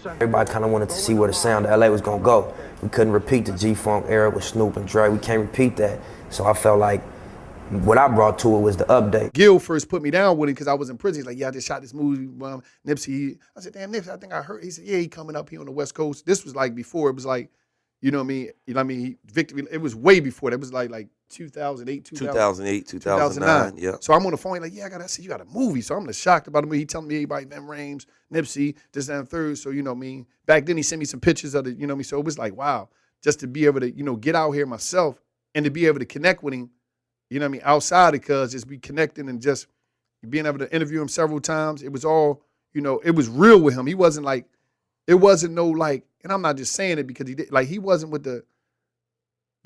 Everybody kind of wanted to see where the sound of LA was gonna go. We couldn't repeat the G-Funk era with Snoop and Dre. We can't repeat that. So I felt like what I brought to it was the update. Gil first put me down with it because I was in prison. He's like, yeah, I just shot this movie. Nipsey. I said, damn, Nipsey, I think I heard. He said, yeah, he coming up here on the West Coast. This was like before. It was like, you know what I mean? You know what I mean? Victory. It was way before. That was like 2008, 2009. Yeah. So I'm on the phone. Like, yeah, I said, you got a movie. So I'm just shocked about the movie. He telling me everybody, Ben Rames, Nipsey, this, that, and third. So, you know what I mean? Back then, he sent me some pictures of it, you know what I mean? So it was like, wow, just to be able to, you know, get out here myself and to be able to connect with him, you know what I mean, outside of cuz, just be connecting and just being able to interview him several times. It was all, you know, it was real with him. He wasn't like, it wasn't no like, and I'm not just saying it because he did, like, he wasn't with the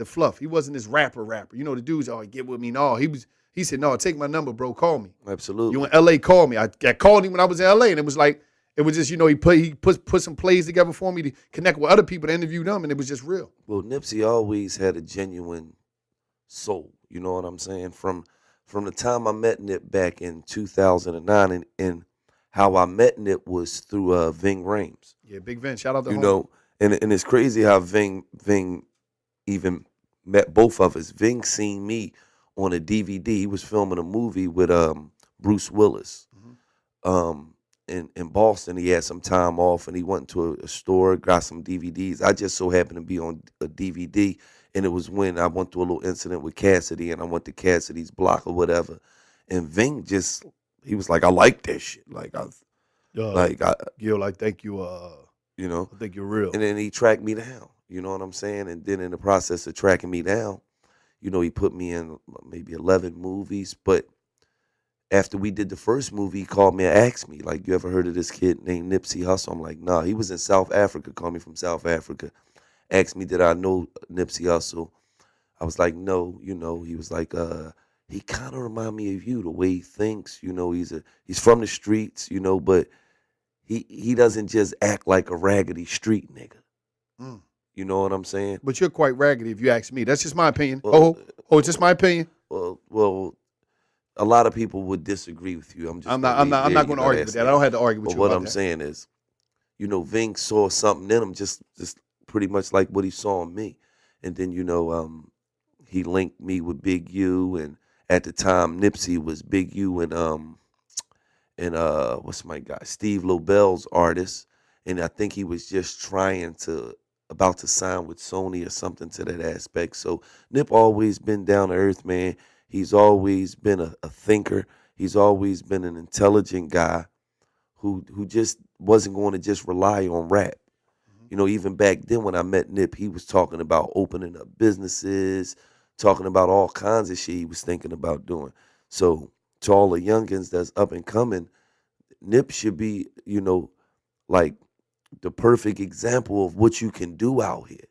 fluff. He wasn't this rapper. You know, the dudes, oh, get with me. No, he said, no, take my number, bro, call me. Absolutely. You in LA, call me. I called him when I was in LA, and it was like, it was just, you know, he put some plays together for me to connect with other people to interview them, and it was just real. Well, Nipsey always had a genuine soul. You know what I'm saying? From the time I met Nip back in 2009, and how I met Nip was through Ving Rhames. Yeah, Big Vin. Shout out to you home. know, and it's crazy how Ving even met both of us. Ving seen me on a DVD. He was filming a movie with Bruce Willis. In Boston, he had some time off, and he went to a store, got some DVDs. I just so happened to be on a DVD, and it was when I went through a little incident with Cassidy, and I went to Cassidy's block or whatever, and Ving he was like, I like that shit. Gil, like, thank you, you know, I think you're real. and then he tracked me down. You know what I'm saying? And then in the process of tracking me down, you know, he put me in maybe 11 movies, but after we did the first movie, he called me and asked me, like, you ever heard of this kid named Nipsey Hussle? I'm like, nah. He was in South Africa, called me from South Africa. Asked me, did I know Nipsey Hussle? I was like, no. You know, he was like, he kind of remind me of you, the way he thinks. You know, he's from the streets, you know, but he doesn't just act like a raggedy street nigga. Mm. You know what I'm saying? But you're quite raggedy if you ask me. That's just my opinion. It's just my opinion. Well, a lot of people would disagree with you. I'm not going to argue with that. I don't have to argue with you. But what I'm saying is, you know, Ving saw something in him, just pretty much like what he saw in me, and then, you know, he linked me with Big U, and at the time Nipsey was Big U and what's my guy, Steve Lobel's artist, and I think he was just about to sign with Sony or something to that aspect. So Nip always been down to earth, man. He's always been a thinker. He's always been an intelligent guy who just wasn't going to just rely on rap. You know, even back then when I met Nip, he was talking about opening up businesses, talking about all kinds of shit he was thinking about doing. So to all the youngins that's up and coming, Nip should be, you know, like the perfect example of what you can do out here.